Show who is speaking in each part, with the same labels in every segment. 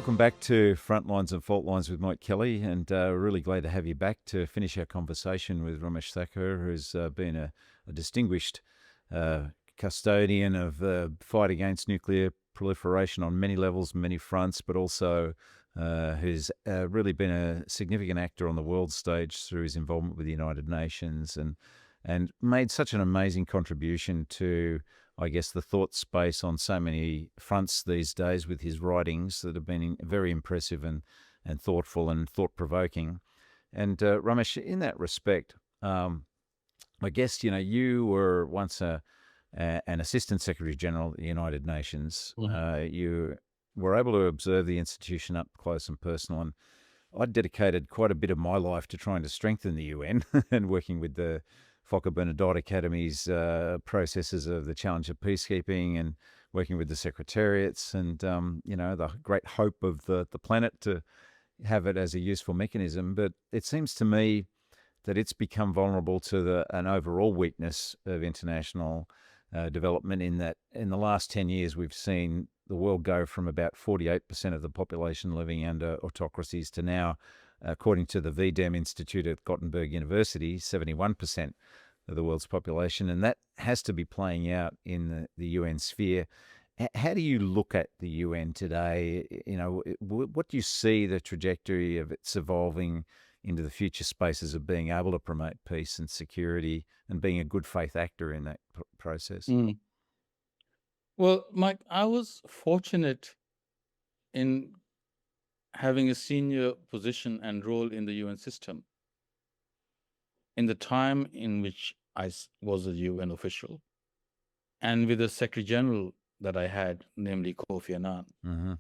Speaker 1: Welcome back to Frontlines and Faultlines with Mike Kelly, and really glad to have you back to finish our conversation with Ramesh Thakur, who's been a distinguished custodian of the fight against nuclear proliferation on many levels, many fronts, but also who's really been a significant actor on the world stage through his involvement with the United Nations and made such an amazing contribution to, I guess, the thought space on so many fronts these days with his writings that have been very impressive and thoughtful and thought-provoking. And Ramesh, in that respect, I guess, you were once an Assistant Secretary General of the United Nations.
Speaker 2: Mm-hmm.
Speaker 1: You were able to observe the institution up close and personal, and I dedicated quite a bit of my life to trying to strengthen the UN and working with the Fokker Bernadotte Academy's processes of the challenge of peacekeeping and working with the secretariats and, the great hope of the planet to have it as a useful mechanism. But it seems to me that it's become vulnerable to an overall weakness of international development, in that in the last 10 years we've seen the world go from about 48% of the population living under autocracies to now, according to the VDEM Institute at Gothenburg University, 71% of the world's population. And that has to be playing out in the UN sphere. How do you look at the UN today? What do you see the trajectory of its evolving into the future spaces of being able to promote peace and security and being a good faith actor in that process?
Speaker 2: Mm. Well, Mike, I was fortunate in having a senior position and role in the UN system in the time in which I was a UN official, and with the Secretary General that I had, namely Kofi Annan.
Speaker 1: Mm-hmm.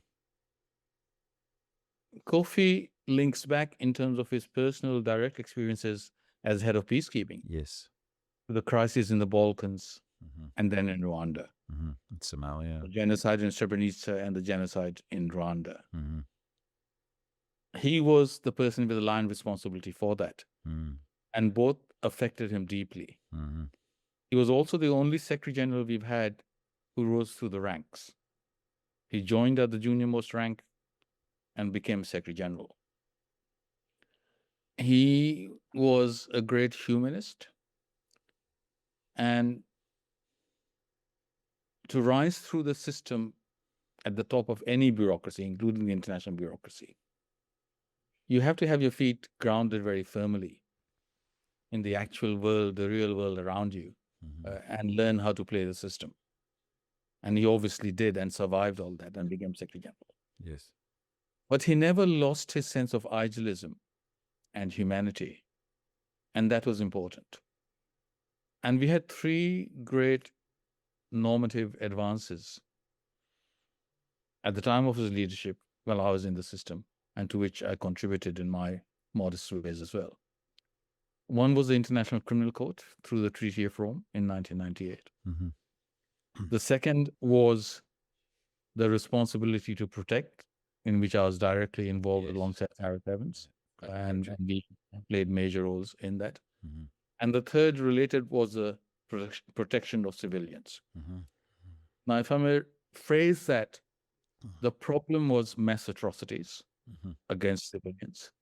Speaker 2: Kofi links back in terms of his personal direct experiences as head of peacekeeping.
Speaker 1: Yes.
Speaker 2: The crisis in the Balkans,
Speaker 1: mm-hmm.
Speaker 2: and then in Rwanda.
Speaker 1: Mm-hmm. In Somalia.
Speaker 2: The genocide in Srebrenica and the genocide in Rwanda.
Speaker 1: Mm-hmm.
Speaker 2: He was the person with the line responsibility for that.
Speaker 1: Mm-hmm.
Speaker 2: And both affected him deeply.
Speaker 1: Mm-hmm.
Speaker 2: He was also the only Secretary General we've had who rose through the ranks. He joined at the junior most rank and became Secretary General. He was a great humanist, and to rise through the system at the top of any bureaucracy, including the international bureaucracy, you have to have your feet grounded very firmly in the actual world, the real world around you, and learn how to play the system. And he obviously did and survived all that and became Secretary General.
Speaker 1: Yes.
Speaker 2: But he never lost his sense of idealism and humanity. And that was important. And we had three great normative advances at the time of his leadership while I was in the system, and to which I contributed in my modest ways as well. One was the International Criminal Court through the Treaty of Rome in 1998.
Speaker 1: Mm-hmm.
Speaker 2: The second was the responsibility to protect, in which I was directly involved alongside Gareth Evans, and we played major roles in that.
Speaker 1: Mm-hmm.
Speaker 2: And the third related was the protection of civilians.
Speaker 1: Mm-hmm.
Speaker 2: Now, if I may phrase that, the problem was mass atrocities against civilians.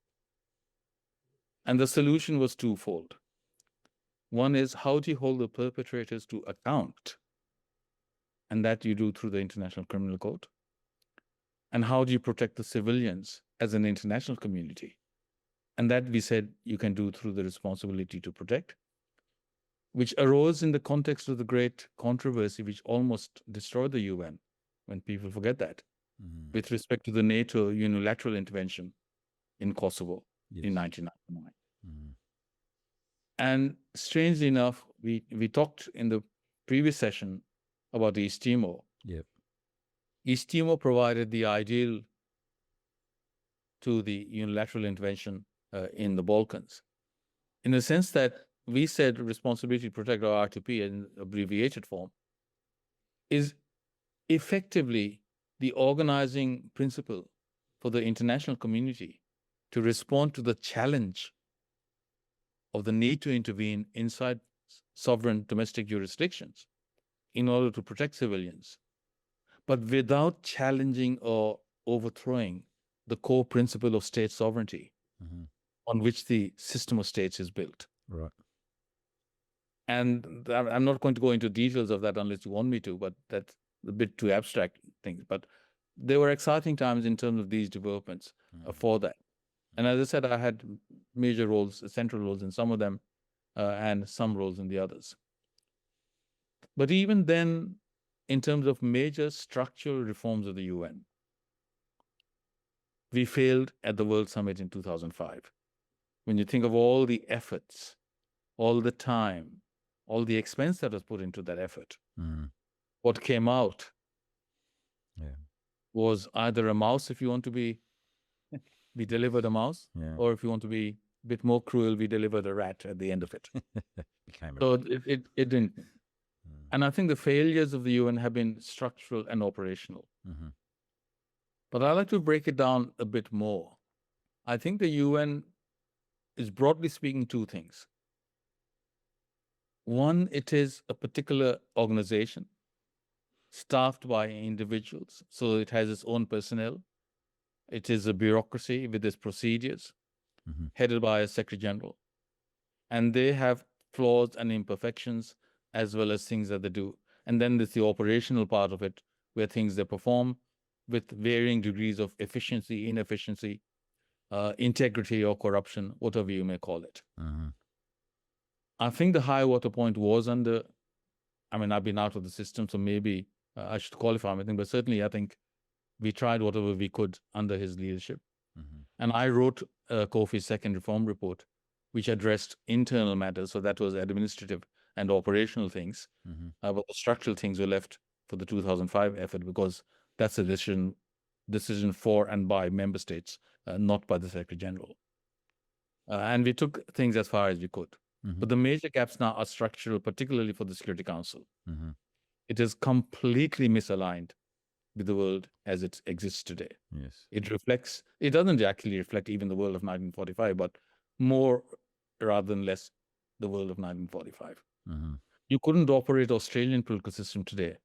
Speaker 2: And the solution was twofold. One is, how do you hold the perpetrators to account? And that you do through the International Criminal Court. And how do you protect the civilians as an international community? And that we said you can do through the responsibility to protect, which arose in the context of the great controversy which almost destroyed the UN, when people forget that, with respect to the NATO unilateral intervention in Kosovo in 1999. And strangely enough, we talked in the previous session about the East Timor.
Speaker 1: Yep.
Speaker 2: East Timor provided the ideal to the unilateral intervention in the Balkans, in the sense that we said responsibility to protect, or R2P in abbreviated form, is effectively the organizing principle for the international community to respond to the challenge of the need to intervene inside sovereign domestic jurisdictions in order to protect civilians, but without challenging or overthrowing the core principle of state sovereignty
Speaker 1: Mm-hmm.
Speaker 2: on which the system of states is built.
Speaker 1: Right.
Speaker 2: And I'm not going to go into details of that unless you want me to, but that's a bit too abstract things. But there were exciting times in terms of these developments for that. And as I said, I had major roles, central roles in some of them, and some roles in the others. But even then, in terms of major structural reforms of the UN, we failed at the World Summit in 2005. When you think of all the efforts, all the time, all the expense that was put into that effort, what came out was either a mouse, if you want to be, we delivered a mouse, or if you want to be a bit more cruel, we delivered a rat at the end of it. So it didn't. And I think the failures of the UN have been structural and operational. But I'd like to break it down a bit more. I think the UN is, broadly speaking, two things. One, it is a particular organization staffed by individuals, so it has its own personnel. It is a bureaucracy with its procedures, headed by a Secretary General. And they have flaws and imperfections, as well as things that they do. And then there's the operational part of it, where things they perform with varying degrees of efficiency, inefficiency, integrity, or corruption, whatever you may call it. I think the high water point was under, I've been out of the system, so maybe I should qualify anything, but certainly I think we tried whatever we could under his leadership. And I wrote Kofi's second reform report, which addressed internal matters. So that was administrative and operational things. But the structural things were left for the 2005 effort, because that's a decision for and by member states, not by the Secretary General. And we took things as far as we could. But the major gaps now are structural, particularly for the Security Council. It is completely misaligned with the world as it exists today. It doesn't actually reflect even the world of 1945, but more rather than less the world of 1945. You couldn't operate Australian political system today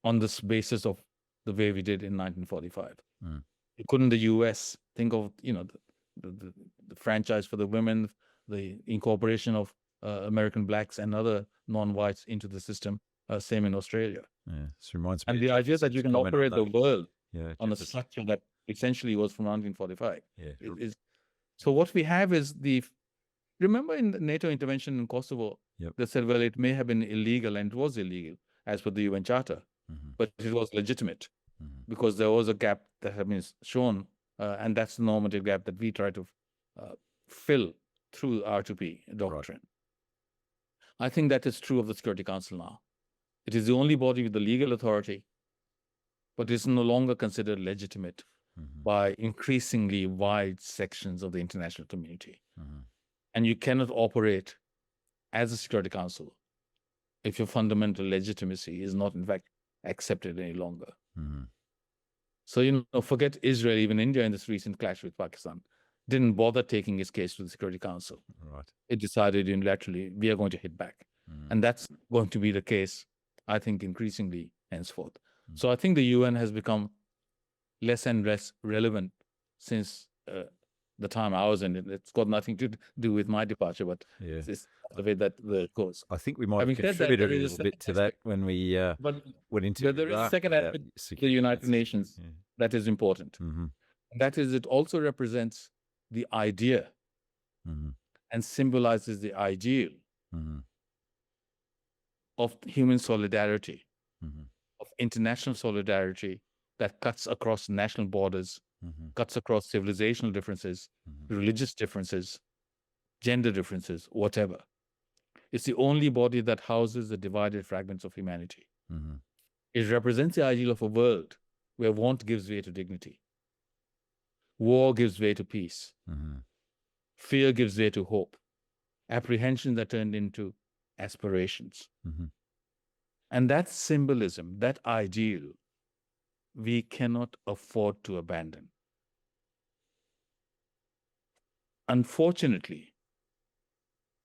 Speaker 2: on this basis of the way we did in 1945. You couldn't the US think of, the franchise for the women, the incorporation of American blacks and other non-whites into the system, same in Australia.
Speaker 1: This reminds me.
Speaker 2: And the idea that you can operate the world on a structure that essentially was from 1945. So what we have is remember in the NATO intervention in Kosovo, they said, well, it may have been illegal, and it was illegal as per the UN Charter, but it was legitimate because there was a gap that had been shown, and that's the normative gap that we try to fill through R2P doctrine. I think that is true of the Security Council now. It is the only body with the legal authority, but it's no longer considered legitimate by increasingly wide sections of the international community. And you cannot operate as a Security Council if your fundamental legitimacy is not, in fact, accepted any longer. So, forget Israel, even India in this recent clash with Pakistan didn't bother taking its case to the Security Council. It decided unilaterally, we are going to hit back. And that's going to be the case, I think, increasingly henceforth. So I think the UN has become less and less relevant since the time I was in it. It's got nothing to do with my departure, but it's the way that it goes.
Speaker 1: I think we might have contributed a little bit to that when we went into
Speaker 2: there is a second aspect to the United Nations that is important. And that is, it also represents the idea and symbolizes the ideal of human solidarity, of international solidarity that cuts across national borders, cuts across civilizational differences, religious differences, gender differences, whatever. It's the only body that houses the divided fragments of humanity. It represents the ideal of a world where want gives way to dignity, war gives way to peace, fear gives way to hope, apprehensions are turned into aspirations. And that symbolism, that ideal, we cannot afford to abandon. Unfortunately,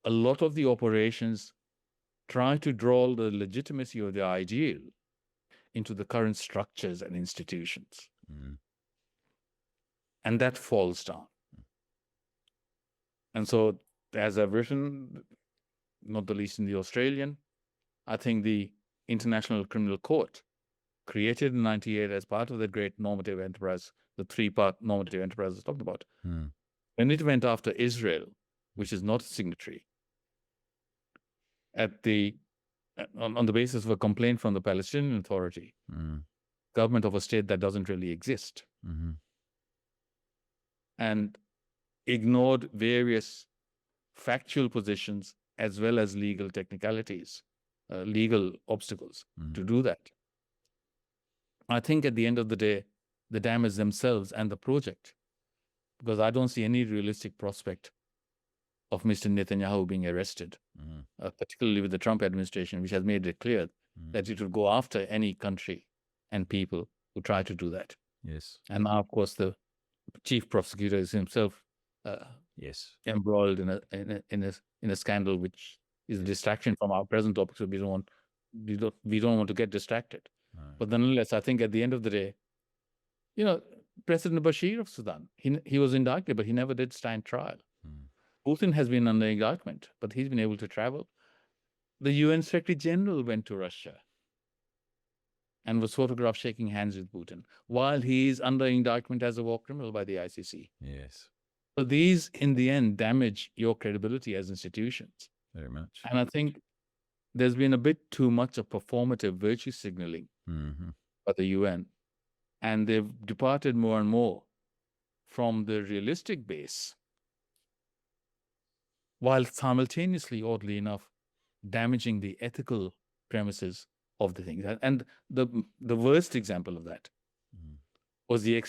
Speaker 2: a lot of the operations try to draw the legitimacy of the ideal into the current structures and institutions. and that falls down. And so, as I've written, not the least in the Australian, I think the International Criminal Court, created in 98 as part of the great normative enterprise, the three-part normative enterprise I was talking about, when it went after Israel, which is not a signatory, on the basis of a complaint from the Palestinian Authority, government of a state that doesn't really exist, and ignored various factual positions as well as legal technicalities, legal obstacles to do that. I think at the end of the day, the dam is themselves and the project, because I don't see any realistic prospect of Mr. Netanyahu being arrested, particularly with the Trump administration, which has made it clear that it will go after any country and people who try to do that.
Speaker 1: Yes.
Speaker 2: And now, of course, the chief prosecutor is himself embroiled in a scandal, which is a distraction from our present topic. So we don't want to get distracted. No. But nonetheless, I think at the end of the day, President Bashir of Sudan, he was indicted, but he never did stand trial. Putin has been under indictment, but he's been able to travel. The UN Secretary General went to Russia and was photographed shaking hands with Putin while he is under indictment as a war criminal by the ICC.
Speaker 1: Yes.
Speaker 2: So these, in the end, damage your credibility as institutions.
Speaker 1: Very much.
Speaker 2: And I think there's been a bit too much of performative virtue signaling by the UN, and they've departed more and more from the realistic base, while simultaneously, oddly enough, damaging the ethical premises of the things. And the worst example of that was the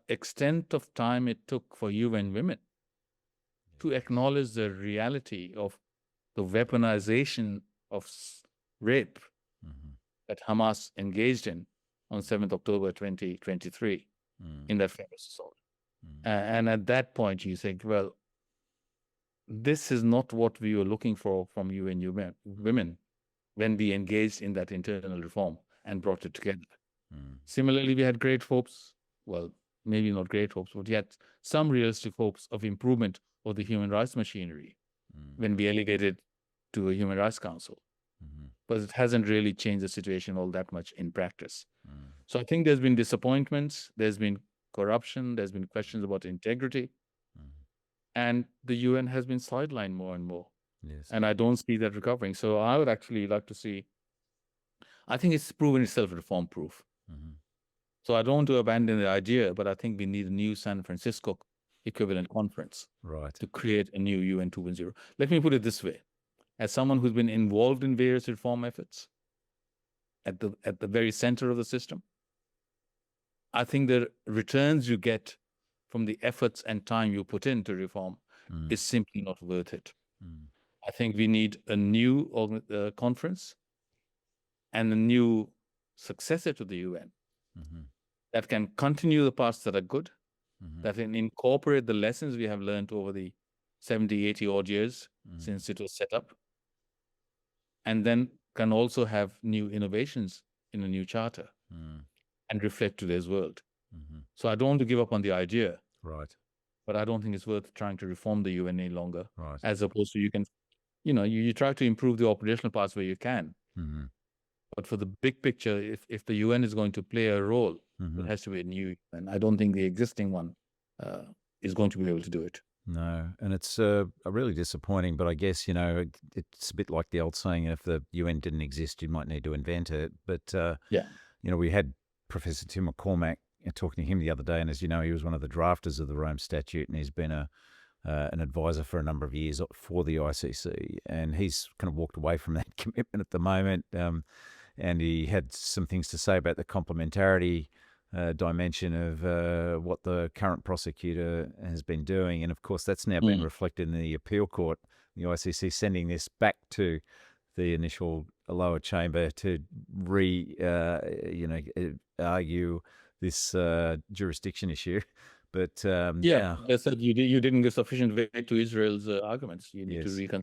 Speaker 2: extent of time it took for UN women to acknowledge the reality of the weaponization of rape that Hamas engaged in on 7th October 2023 in that famous assault. And at that point, you think, well, this is not what we were looking for from UN women when we engaged in that internal reform and brought it together. Similarly, we had great hopes, well, maybe not great hopes, but we had some realistic hopes of improvement of the human rights machinery when we elevated to a Human Rights Council. But it hasn't really changed the situation all that much in practice. So I think there's been disappointments, there's been corruption, there's been questions about integrity, and the UN has been sidelined more and more.
Speaker 1: Yes.
Speaker 2: And I don't see that recovering. So I would actually like to see, I think it's proven itself reform-proof. So I don't want to abandon the idea, but I think we need a new San Francisco equivalent conference to create a new UN 2.0. Let me put it this way. As someone who's been involved in various reform efforts at the very center of the system, I think the returns you get from the efforts and time you put into reform is simply not worth it. I think we need a new conference and a new successor to the UN that can continue the paths that are good, that can incorporate the lessons we have learned over the 70, 80 odd years since it was set up, and then can also have new innovations in a new charter and reflect today's world. So I don't want to give up on the idea, but I don't think it's worth trying to reform the UN any longer, as opposed to you try to improve the operational parts where you can. But for the big picture, if the UN is going to play a role, it has to be a new, and I don't think the existing one is going to be able to do it.
Speaker 1: No, and it's really disappointing, but I guess, it's a bit like the old saying, if the UN didn't exist, you might need to invent it. But, we had Professor Tim McCormack talking to him the other day, and as you know, he was one of the drafters of the Rome Statute, and he's been an advisor for a number of years for the ICC, and he's kind of walked away from that commitment at the moment, and he had some things to say about the complementarity dimension of what the current prosecutor has been doing. And of course, that's now been reflected in the appeal court, the ICC sending this back to the initial lower chamber to argue this jurisdiction issue. But
Speaker 2: they said you didn't give sufficient weight to Israel's arguments. You need to reconsider.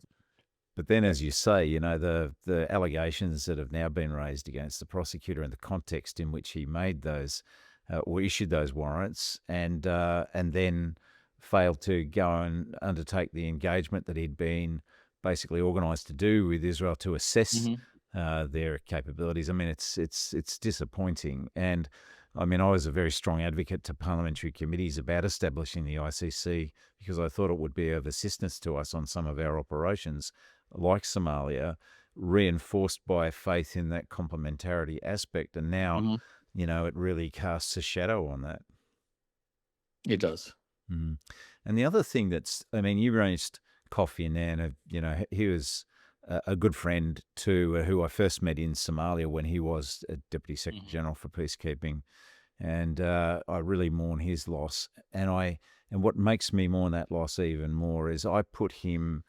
Speaker 1: But then, as you say, the allegations that have now been raised against the prosecutor and the context in which he made those or issued those warrants, and then failed to go and undertake the engagement that he'd been basically organised to do with Israel to assess their capabilities. I mean, it's disappointing. And I mean, I was a very strong advocate to parliamentary committees about establishing the ICC because I thought it would be of assistance to us on some of our operations, like Somalia, reinforced by faith in that complementarity aspect. And now, it really casts a shadow on that.
Speaker 2: It does.
Speaker 1: Mm. And the other thing you raised Kofi Annan. He was a good friend to who I first met in Somalia when he was a Deputy Secretary General for Peacekeeping, and I really mourn his loss. And what makes me mourn that loss even more is I put him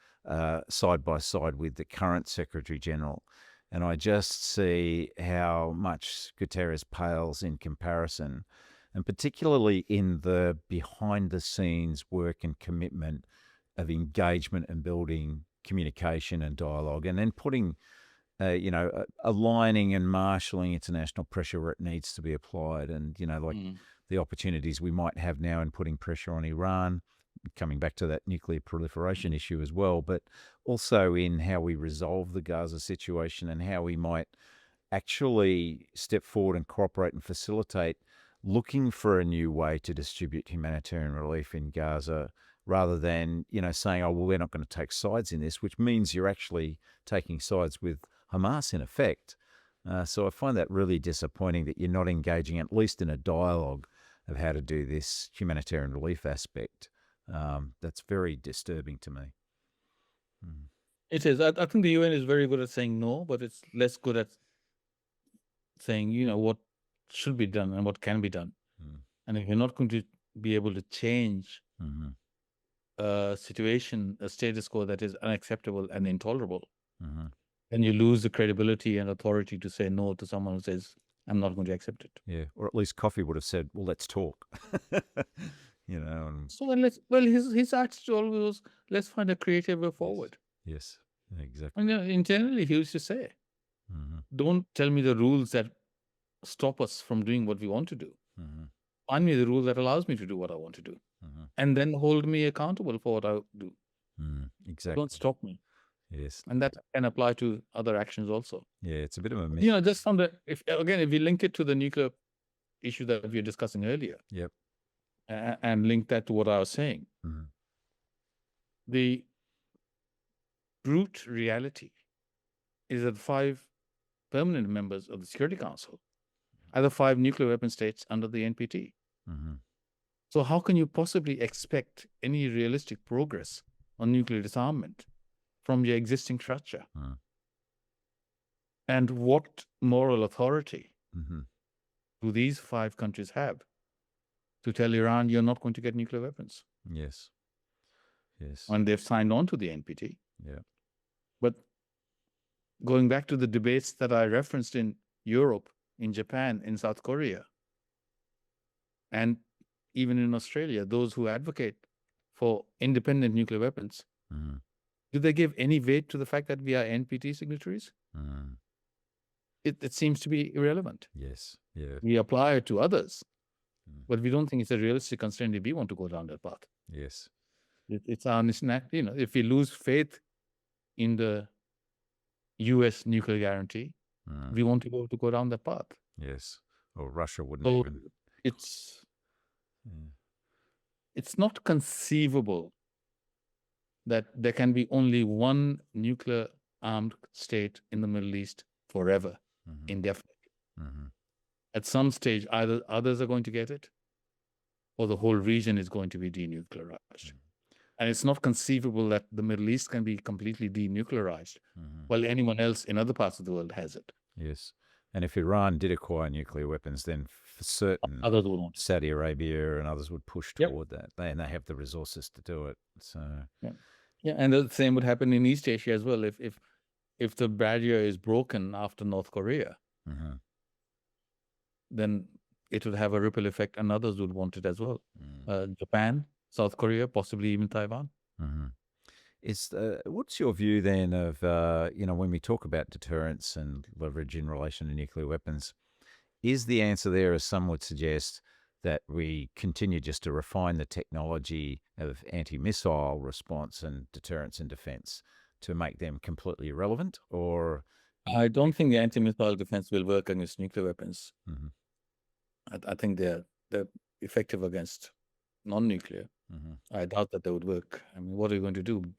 Speaker 1: side by side with the current Secretary General, and I just see how much Guterres pales in comparison, and particularly in the behind-the-scenes work and commitment of engagement and building communication and dialogue, and then putting, aligning and marshalling international pressure where it needs to be applied. And, the opportunities we might have now in putting pressure on Iran, coming back to that nuclear proliferation issue as well, but also in how we resolve the Gaza situation and how we might actually step forward and cooperate and facilitate looking for a new way to distribute humanitarian relief in Gaza, rather than, saying, oh, well, we're not going to take sides in this, which means you're actually taking sides with Hamas in effect. So I find that really disappointing that you're not engaging, at least in a dialogue, of how to do this humanitarian relief aspect. That's very disturbing to me.
Speaker 2: It is. I think the UN is very good at saying no, but it's less good at saying, what should be done and what can be done. And if you're not going to be able to change a situation, a status quo that is unacceptable and intolerable, then you lose the credibility and authority to say no to someone who says, I'm not going to accept it.
Speaker 1: Yeah, or at least Kofi would have said, well, let's talk.
Speaker 2: So then his attitude always was, let's find a creative way forward.
Speaker 1: Yes, exactly.
Speaker 2: And internally, he used to say, don't tell me the rules that stop us from doing what we want to do. Find me the rule that allows me to do what I want to do. And then hold me accountable for what I do.
Speaker 1: Exactly.
Speaker 2: Don't stop me.
Speaker 1: Yes.
Speaker 2: And that can apply to other actions also.
Speaker 1: Yeah, it's a bit of a myth.
Speaker 2: Just from if we link it to the nuclear issue that we were discussing earlier.
Speaker 1: Yep.
Speaker 2: And link that to what I was saying. The brute reality is that 5 permanent members of the Security Council are the 5 nuclear weapon states under the NPT. So how can you possibly expect any realistic progress on nuclear disarmament from your existing structure? And what moral authority do these 5 countries have to tell Iran you're not going to get nuclear weapons?
Speaker 1: Yes. Yes.
Speaker 2: And they've signed on to the NPT.
Speaker 1: Yeah.
Speaker 2: But going back to the debates that I referenced in Europe, in Japan, in South Korea, and even in Australia, those who advocate for independent nuclear weapons, do they give any weight to the fact that we are NPT signatories? It seems to be irrelevant.
Speaker 1: Yes. Yeah.
Speaker 2: We apply it to others, but we don't think it's a realistic constraint if we want to go down that path.
Speaker 1: Yes.
Speaker 2: It's our if we lose faith in the U.S. nuclear guarantee, we won't be able to go down that path.
Speaker 1: Yes. Or Russia wouldn't
Speaker 2: So
Speaker 1: even.
Speaker 2: it's not conceivable that there can be only one nuclear armed state in the Middle East forever, indefinitely. At some stage, either others are going to get it, or the whole region is going to be denuclearized. And it's not conceivable that the Middle East can be completely denuclearized while anyone else in other parts of the world has it.
Speaker 1: Yes. And if Iran did acquire nuclear weapons, then for certain
Speaker 2: others would want
Speaker 1: Saudi Arabia and others would push toward that. They have the resources to do it. So
Speaker 2: and the same would happen in East Asia as well. If the barrier is broken after North Korea, then it would have a ripple effect, and others would want it as well. Japan, South Korea, possibly even Taiwan.
Speaker 1: What's your view then of when we talk about deterrence and leverage in relation to nuclear weapons? is the answer there, as some would suggest, that we continue just to refine the technology of anti-missile response and deterrence and defense to make them completely irrelevant? Or
Speaker 2: I don't think the anti-missile defense will work against nuclear weapons.
Speaker 1: Mhm.
Speaker 2: I think they're effective against non-nuclear.
Speaker 1: Mhm.
Speaker 2: I doubt that they would work. I mean, what are you going to do?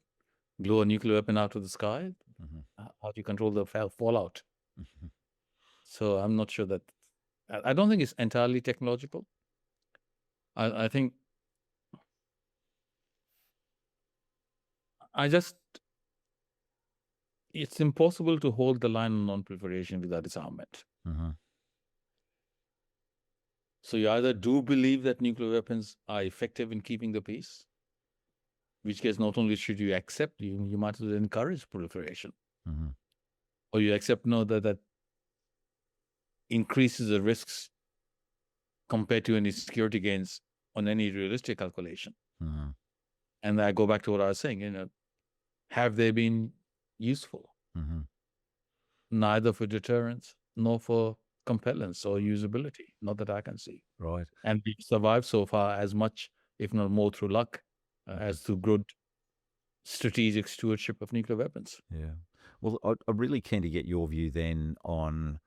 Speaker 2: Blow a nuclear weapon out of the sky?
Speaker 1: Mhm.
Speaker 2: How do you control the fallout?
Speaker 1: Mhm.
Speaker 2: So I'm not sure that. I don't think it's entirely technological. I think it's impossible to hold the line on non-proliferation without disarmament.
Speaker 1: Mhm.
Speaker 2: So you either do believe that nuclear weapons are effective in keeping the peace, which case not only should you accept, you might as well encourage proliferation,
Speaker 1: Mhm.
Speaker 2: or you accept that increases the risks compared to any security gains on any realistic calculation.
Speaker 1: Mhm.
Speaker 2: And I go back to what I was saying, have they been useful?
Speaker 1: Mhm.
Speaker 2: Neither for deterrence nor for compellence or usability, not that I can see.
Speaker 1: Right.
Speaker 2: And we've survived so far as much, if not more, through luck as through good strategic stewardship of nuclear weapons.
Speaker 1: Yeah. Well, I'm really keen to get your view then on,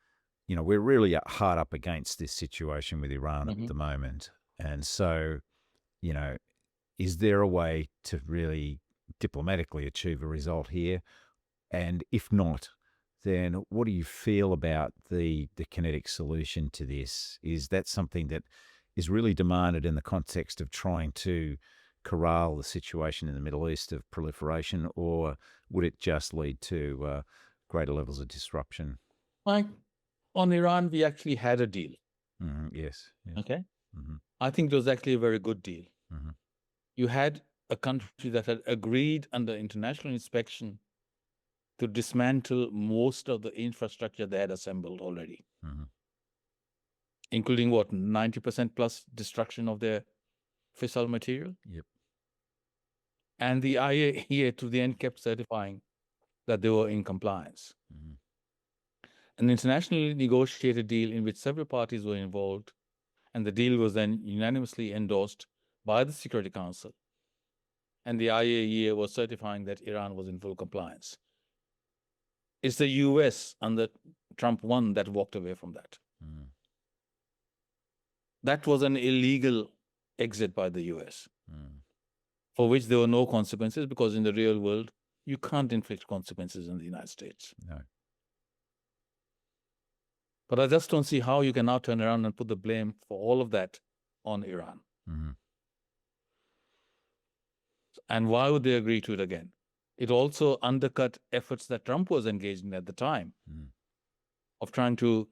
Speaker 1: we're really hard up against this situation with Iran at the moment. And so, you know, is there a way to really diplomatically achieve a result here? And if not, then what do you feel about the kinetic solution to this? Is that something that is really demanded in the context of trying to corral the situation in the Middle East of proliferation, or would it just lead to greater levels of disruption?
Speaker 2: Like on Iran, we actually had a deal.
Speaker 1: Yes. Yes.
Speaker 2: Okay.
Speaker 1: Mm-hmm.
Speaker 2: I think it was actually a very good deal.
Speaker 1: Mm-hmm.
Speaker 2: You had a country that had agreed under international inspection to dismantle most of the infrastructure they had assembled already,
Speaker 1: Mm-hmm.
Speaker 2: including 90% plus destruction of their fissile material.
Speaker 1: Yep.
Speaker 2: And the IAEA to the end kept certifying that they were in compliance.
Speaker 1: Mm-hmm.
Speaker 2: An internationally negotiated deal in which several parties were involved, and the deal was then unanimously endorsed by the Security Council. And the IAEA was certifying that Iran was in full compliance. It's the US under Trump 1 that walked away from that.
Speaker 1: Mm-hmm.
Speaker 2: That was an illegal exit by the US, for which there were no consequences, because in the real world, you can't inflict consequences in the United States.
Speaker 1: No.
Speaker 2: But I just don't see how you can now turn around and put the blame for all of that on Iran.
Speaker 1: Mm-hmm.
Speaker 2: And why would they agree to it again? It also undercut efforts that Trump was engaged in at the time of trying to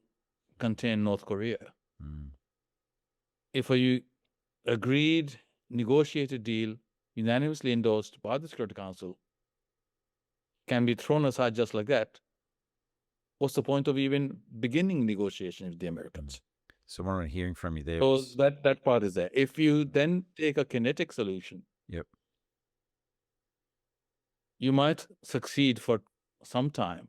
Speaker 2: contain North Korea. If a agreed, negotiated deal, unanimously endorsed by the Security Council, can be thrown aside just like that, what's the point of even beginning negotiation with the Americans?
Speaker 1: So what I'm hearing from you there
Speaker 2: So
Speaker 1: is,
Speaker 2: that part is there. If you then take a kinetic solution,
Speaker 1: yep.
Speaker 2: you might succeed for some time,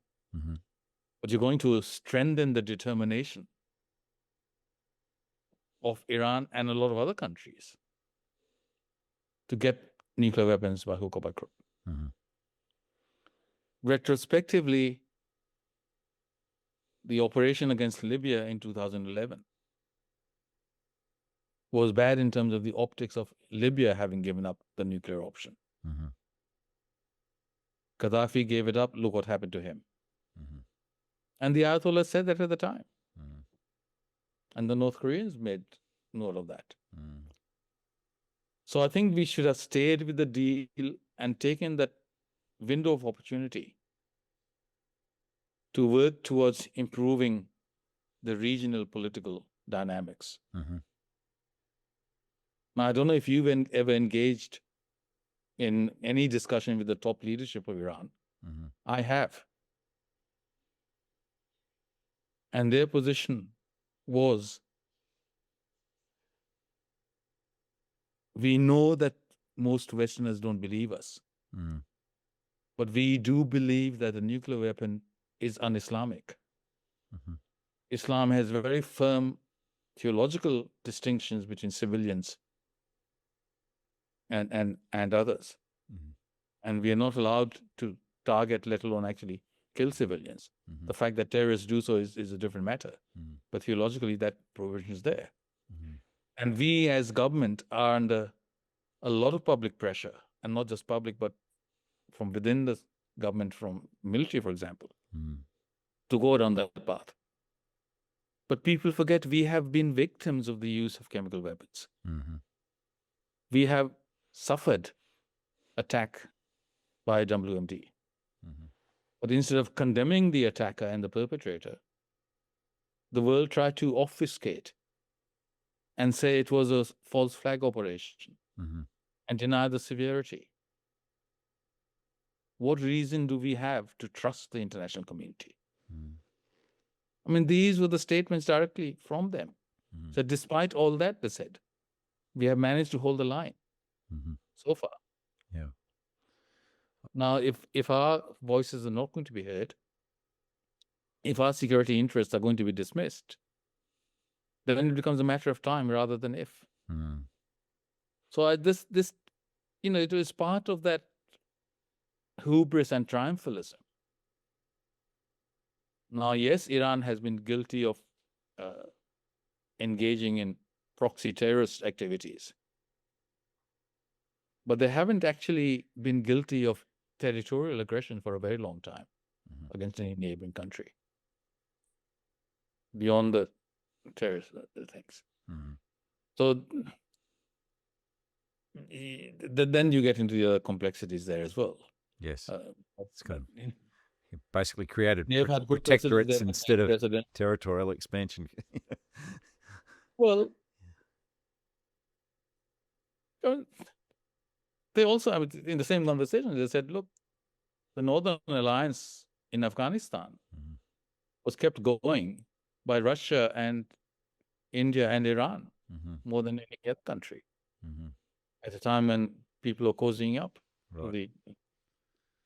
Speaker 2: but you're going to strengthen the determination of Iran and a lot of other countries to get nuclear weapons by hook or by crook. Retrospectively, the operation against Libya in 2011 was bad in terms of the optics of Libya having given up the nuclear option. Gaddafi gave it up. Look what happened to him. And the Ayatollah said that at the time. And the North Koreans made note of that. So I think we should have stayed with the deal and taken that window of opportunity to work towards improving the regional political dynamics. Now, I don't know if you've ever engaged in any discussion with the top leadership of Iran. I have. And their position was, we know that most Westerners don't believe us, but we do believe that the nuclear weapon is un-Islamic. Islam has very firm theological distinctions between civilians and others.
Speaker 1: Mhm.
Speaker 2: And we are not allowed to target, let alone actually kill civilians.
Speaker 1: Mhm.
Speaker 2: The fact that terrorists do so is a different matter.
Speaker 1: Mhm.
Speaker 2: But theologically, that provision is there.
Speaker 1: Mhm.
Speaker 2: And we as government are under a lot of public pressure, and not just public, but from within the government, from military, for example,
Speaker 1: Mhm.
Speaker 2: to go down that path. But people forget we have been victims of the use of chemical weapons.
Speaker 1: Mhm.
Speaker 2: We have suffered attack by WMD.
Speaker 1: Mhm.
Speaker 2: But instead of condemning the attacker and the perpetrator, the world tried to obfuscate and say it was a false flag operation
Speaker 1: Mhm.
Speaker 2: and deny the severity. What reason do we have to trust the international community?
Speaker 1: Mhm.
Speaker 2: I mean, these were the statements directly from them.
Speaker 1: Mhm.
Speaker 2: So despite all that, they said, we have managed to hold the line
Speaker 1: Mhm.
Speaker 2: so far.
Speaker 1: Yeah.
Speaker 2: Now, if our voices are not going to be heard, if our security interests are going to be dismissed, then it becomes a matter of time rather than if.
Speaker 1: Mhm.
Speaker 2: So this it was part of that hubris and triumphalism. Now, yes, Iran has been guilty of engaging in proxy terrorist activities, but they haven't actually been guilty of territorial aggression for a very long time
Speaker 1: Mhm.
Speaker 2: against any neighboring country beyond the terrorist things.
Speaker 1: Mhm.
Speaker 2: So then you get into the other complexities there as well.
Speaker 1: Yes. It's kind of
Speaker 2: You
Speaker 1: basically created
Speaker 2: have had good presidents
Speaker 1: protectorates
Speaker 2: there and
Speaker 1: instead
Speaker 2: bad
Speaker 1: of
Speaker 2: presidents.
Speaker 1: territorial expansion.
Speaker 2: Well, they also, I mean, in the same conversation, they said, look, the Northern Alliance in Afghanistan
Speaker 1: Mhm.
Speaker 2: was kept going by Russia and India and Iran
Speaker 1: Mhm.
Speaker 2: more than any other country
Speaker 1: Mhm.
Speaker 2: at a time when people were cozying up.
Speaker 1: Right.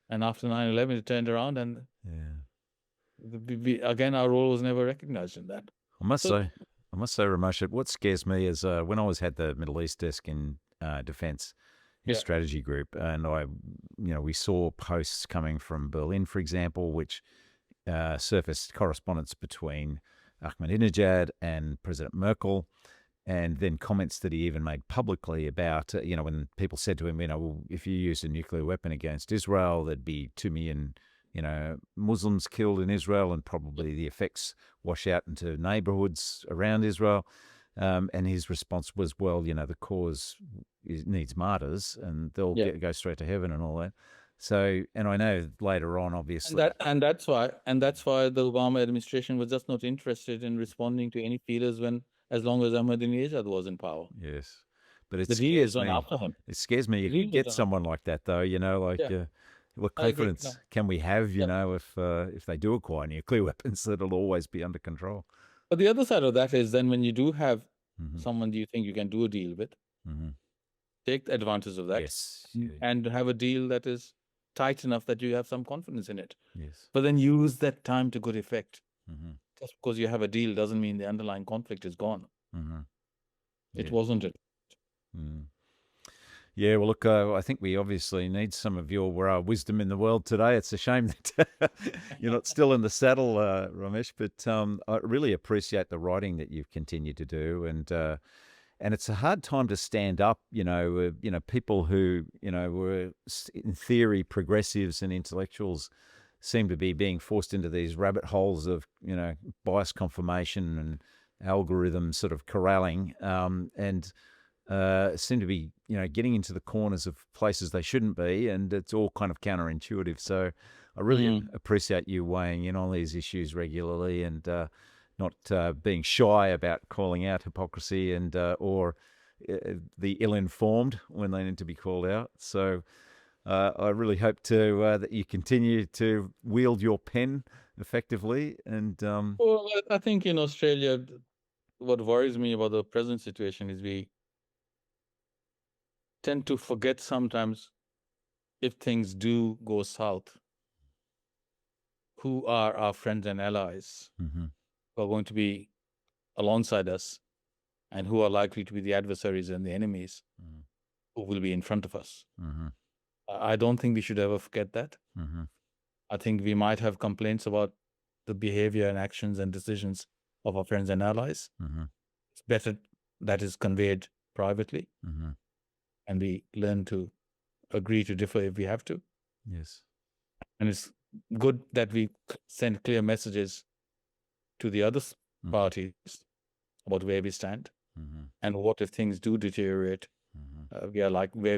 Speaker 2: And after 9/11, it turned around, and
Speaker 1: Yeah.
Speaker 2: again, our role was never recognized in that.
Speaker 1: I must
Speaker 2: So,
Speaker 1: say, Ramesh, what scares me is when I was had the Middle East desk in defense in
Speaker 2: yeah,
Speaker 1: strategy group, and we saw posts coming from Berlin, for example, which surfaced correspondence between Ahmadinejad and President Merkel, and then comments that he even made publicly about, when people said to him, well, if you used a nuclear weapon against Israel, there'd be 2 million, Muslims killed in Israel, and probably the effects wash out into neighborhoods around Israel. And his response was, well, the cause needs martyrs, and they'll
Speaker 2: yeah.
Speaker 1: go straight to heaven and all that. So, and I know later on, obviously,
Speaker 2: That's why the Obama administration was just not interested in responding to any feelers as long as Ahmadinejad was in power.
Speaker 1: yes, but it
Speaker 2: The deal was
Speaker 1: scares
Speaker 2: done
Speaker 1: me.
Speaker 2: after him.
Speaker 1: It scares me. You
Speaker 2: The deal
Speaker 1: could
Speaker 2: was
Speaker 1: get
Speaker 2: done.
Speaker 1: someone like that, though.
Speaker 2: Yeah,
Speaker 1: What
Speaker 2: I agree.
Speaker 1: confidence
Speaker 2: No.
Speaker 1: can we have?
Speaker 2: Yeah.
Speaker 1: If they do acquire nuclear weapons, that it'll always be under control.
Speaker 2: But the other side of that is then when you do have
Speaker 1: Mm-hmm.
Speaker 2: someone you think you can do a deal with,
Speaker 1: Mm-hmm.
Speaker 2: take advantage of that
Speaker 1: Yes. Yeah.
Speaker 2: and have a deal that is tight enough that you have some confidence in it.
Speaker 1: Yes.
Speaker 2: But then use that time to good effect.
Speaker 1: Mm-hmm.
Speaker 2: Just because you have a deal doesn't mean the underlying conflict is gone.
Speaker 1: Mm-hmm.
Speaker 2: It
Speaker 1: Yeah.
Speaker 2: wasn't it.
Speaker 1: Mm. Yeah, well, look, I think we obviously need some of your wisdom in the world today. It's a shame that you're not still in the saddle, Ramesh, but I really appreciate the writing that you've continued to do, and it's a hard time to stand up. People who were in theory progressives and intellectuals seem to be being forced into these rabbit holes of bias confirmation and algorithm sort of corralling, and seem to be getting into the corners of places they shouldn't be, and it's all kind of counterintuitive. So I really appreciate you weighing in on these issues regularly, and not being shy about calling out hypocrisy and or the ill-informed when they need to be called out. So I really hope that you continue to wield your pen effectively. And
Speaker 2: Well, I think in Australia, what worries me about the present situation is we tend to forget sometimes, if things do go south, who are our friends and allies.
Speaker 1: mm-hmm.
Speaker 2: who are going to be alongside us and who are likely to be the adversaries and the enemies who will be in front of us. I don't think we should ever forget that. I think we might have complaints about the behavior and actions and decisions of our friends and allies. It's better that is conveyed privately, and we learn to agree to differ if we have to.
Speaker 1: Yes.
Speaker 2: And it's good that we send clear messages to the other parties about where we stand and what if things do deteriorate, where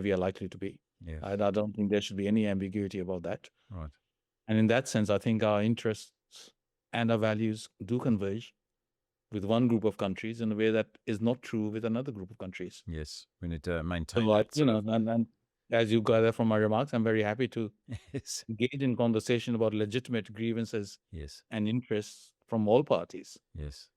Speaker 2: we are likely to be.
Speaker 1: Yes.
Speaker 2: I don't think there should be any ambiguity about that.
Speaker 1: Right.
Speaker 2: And in that sense, I think our interests and our values do converge with one group of countries in a way that is not true with another group of countries.
Speaker 1: Yes. We need to maintain
Speaker 2: So,
Speaker 1: that.
Speaker 2: and as you gather from my remarks, I'm very happy to
Speaker 1: Yes.
Speaker 2: engage in conversation about legitimate grievances
Speaker 1: Yes.
Speaker 2: and interests from all parties.
Speaker 1: Yes.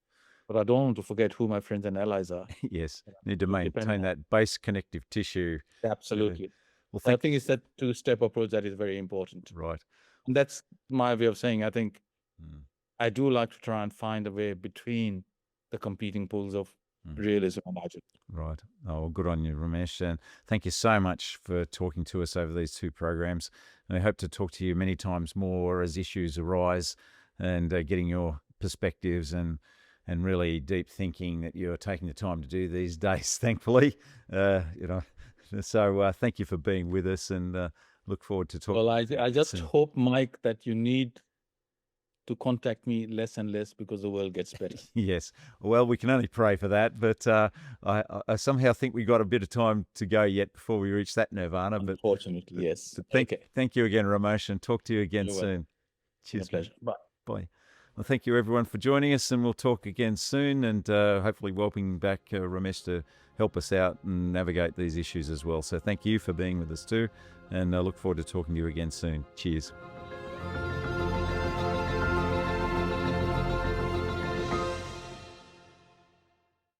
Speaker 2: But I don't want to forget who my friends and allies are.
Speaker 1: Yes. Need to
Speaker 2: Will depend
Speaker 1: maintain
Speaker 2: on-
Speaker 1: that base connective tissue.
Speaker 2: Absolutely.
Speaker 1: Well,
Speaker 2: I think it's that two-step approach that is very important.
Speaker 1: Right.
Speaker 2: And that's my way of saying, I think
Speaker 1: Mm.
Speaker 2: I do like to try and find a way between the competing pools of realism and agility.
Speaker 1: Right. Oh, well, good on you, Ramesh. And thank you so much for talking to us over these two programs. And I hope to talk to you many times more as issues arise and getting your perspectives and really deep thinking that you're taking the time to do these days, thankfully. So thank you for being with us and look forward to talking.
Speaker 2: Well, I just
Speaker 1: soon.
Speaker 2: hope, Mike, that you need to contact me less and less because the world gets better.
Speaker 1: Yes. Well, we can only pray for that, but I somehow think we got a bit of time to go yet before we reach that nirvana. But
Speaker 2: Unfortunately, yes.
Speaker 1: Thank you again, Ramesh, and talk to you again
Speaker 2: You're
Speaker 1: soon.
Speaker 2: welcome.
Speaker 1: Cheers.
Speaker 2: A pleasure. Bye.
Speaker 1: Bye. Well, thank you everyone for joining us, and we'll talk again soon, and hopefully welcoming back Ramesh to help us out and navigate these issues as well. So thank you for being with us too, and I look forward to talking to you again soon. Cheers.